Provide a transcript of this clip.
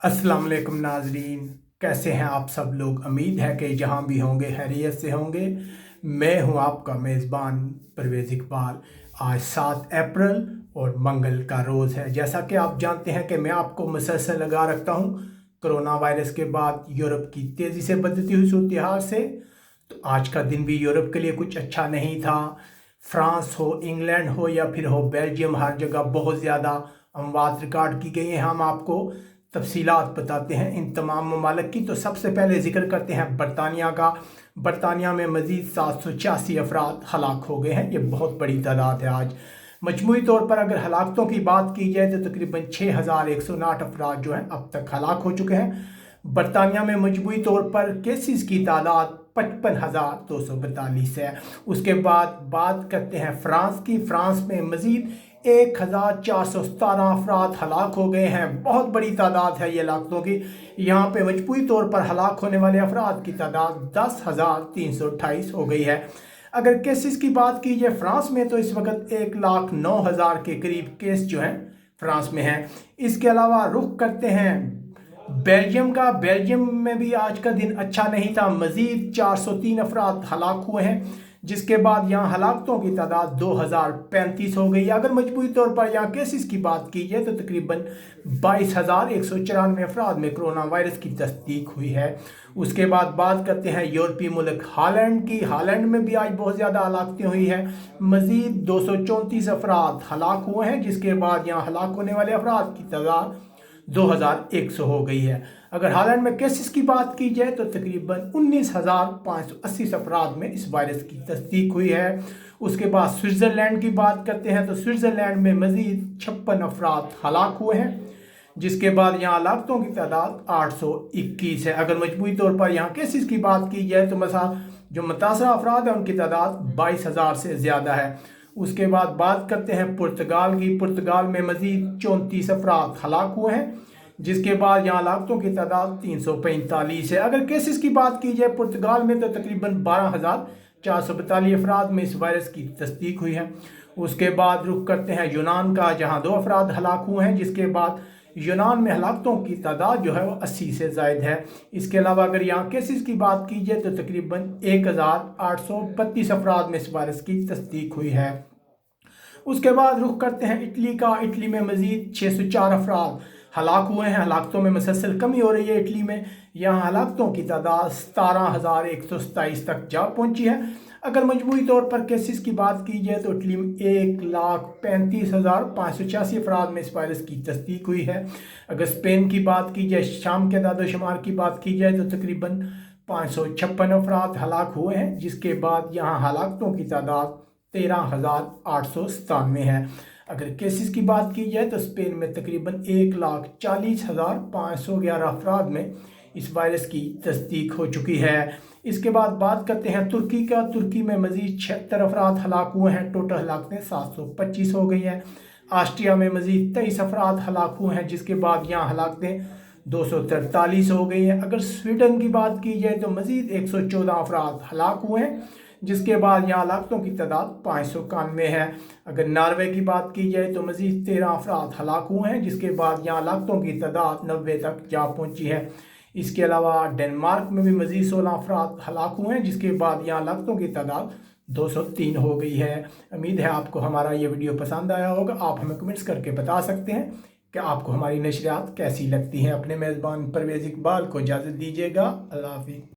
अस्सलाम वालेकुम नाजरीन, कैसे हैं आप सब लोग। उम्मीद है कि जहां भी होंगे खैरियत से होंगे। मैं हूं आपका मेज़बान परवेज़ इकबाल। आज 7 अप्रैल और मंगल का रोज़ है। जैसा कि आप जानते हैं कि मैं आपको मुसलसल लगा रखता हूं कोरोना वायरस के बाद यूरोप की तेज़ी से बदलती हुई सूरत हाल से। तो आज का दिन भी यूरोप के लिए कुछ अच्छा नहीं था। फ्रांस हो, इंग्लैंड हो या फिर हो बेल्जियम, हर जगह बहुत ज़्यादा अमवात रिकॉर्ड की गई हैं। हम आपको तफसीलात बताते हैं इन तमाम ममालिक की। तो सबसे पहले जिक्र करते हैं बरतानिया का। बरतानिया में मज़ीद 786 अफराद हलाक हो गए हैं। ये बहुत बड़ी तादाद है। आज मजमूई तौर पर अगर हलाकतों की बात की जाए तो तकरीबन 6159 अफराद जो हैं अब तक हलाक हो चुके हैं। बरतानिया में मजमूई तौर पर केसेस की तादाद 55,242 है। उसके बाद बात करते हैं फ्रांस की। फ्रांस में मज़ीद 1417 अफराद हलाक हो गए हैं। बहुत बड़ी तादाद है ये हलाकतों की। यहाँ पे मजमूई तौर पर हलाक होने वाले अफराद की तादाद 10,328 हो गई है। अगर केसेस की बात की जाए फ्रांस में तो इस वक्त 1,09,000 के करीब केस जो हैं फ्रांस में हैं। इसके अलावा रुख करते हैं बेल्जियम का। बेल्जियम में भी आज का दिन अच्छा नहीं था। मज़ीद 403 अफराद हलाक हुए हैं, जिसके बाद यहाँ हलाकतों की तादाद 2035 हो गई। अगर मजबूरी तौर पर यहाँ केसेस की बात की जाए तो तकरीबन 22,194 अफराद में कोरोना वायरस की तस्दीक हुई है। उसके बाद बात करते हैं यूरोपीय मुल्क हालैंड की। हालैंड में भी आज बहुत ज़्यादा हलाकतें हुई हैं। मज़ीद 234 अफराद हलाक हुए हैं, जिसके बाद यहाँ हलाक होने वाले अफराद की तादाद 2100 हो गई है। अगर हालैंड में केसेस की बात की जाए तो तकरीबन 19,580 अफराद में इस वायरस की तस्दीक हुई है। उसके बाद स्विट्ज़रलैंड की बात करते हैं तो स्विट्ज़रलैंड में मज़ीद 56 अफराद हलाक हुए हैं, जिसके बाद यहाँ हलाकतों की तादाद 821 है। अगर मजमूई तौर पर यहाँ केसेस की बात की जाए तो जो मुतासरा अफराद हैं उनकी तादाद 22,000 से ज़्यादा है। उसके बाद बात करते हैं पुर्तगाल की। पुर्तगाल में मज़ीद 34 अफराद हलाक हुए हैं, जिसके बाद यहाँ हलाकतों की तादाद 345 है। अगर केसेस की बात की जाए पुर्तगाल में तो तकरीबन 12,442 अफराद में इस वायरस की तस्दीक हुई है। उसके बाद रुख करते हैं यूनान का, जहाँ 2 अफराद हलाक हुए हैं, जिसके बाद यूनान में हलाकतों की तादाद जो है वो 80 से ज़ायद है। इसके अलावा अगर यहाँ केसेस की बात की जाए तो तकरीबन 1,832 अफराद में इस वायरस की तस्दीक हुई है। उसके बाद रुख करते हैं इटली का। इटली में मज़ीद 604 अफराद हलाक हुए हैं। हलाकतों में मुसलसल कमी हो रही है इटली में। यहाँ हलाकतों की तादाद 17,127 तक जा पहुँची है। अगर मजमूई तौर पर केसेस की बात की जाए तो इटली में 1,35,586 अफराद में इस वायरस की तस्दीक हुई है। अगर स्पेन की बात की जाए, शाम के दादोशुमार की बात की जाए तो तकरीबन 556 अफराद हलाक हुए हैं, जिसके बाद यहाँ हलाकतों की तादाद 13,897 है। अगर केसेस की बात की जाए तो स्पेन में तकरीबन 1,40,511 अफराद में इस वायरस की तस्दीक हो चुकी है। इसके बाद बात करते हैं तुर्की का। तुर्की में मज़ीद 76 अफराद हलाक हुए हैं। टोटल हलाकतें 725 हो गई हैं। ऑस्ट्रिया में मज़ीद 23 अफराद हलाक हुए हैं, जिसके बाद यहाँ हलाकतें 243 हो गई हैं। अगर स्वीडन की बात की जाए तो मज़ीद 114 अफराद हलाक हुए हैं, जिसके बाद यहाँ हलाकतों की तादाद 591 है। अगर नॉर्वे की बात की जाए तो मज़ीद 13 अफराद हलाक हुए हैं, जिसके बाद यहाँ हलाकतों की तादाद 90 तक जा पहुँची है। इसके अलावा डेनमार्क में भी मज़ीद 16 अफराद हलाक हुए हैं, जिसके बाद यहाँ हलाकतों की तादाद 203 हो गई है। उम्मीद है आपको हमारा ये वीडियो पसंद आया होगा। आप हमें कमेंट्स करके बता सकते हैं कि आपको हमारी नशरियात कैसी लगती हैं। अपने मेज़बान परवेज़ इकबाल को इजाज़त दीजिएगा। अल्लाह हाफ़िज़।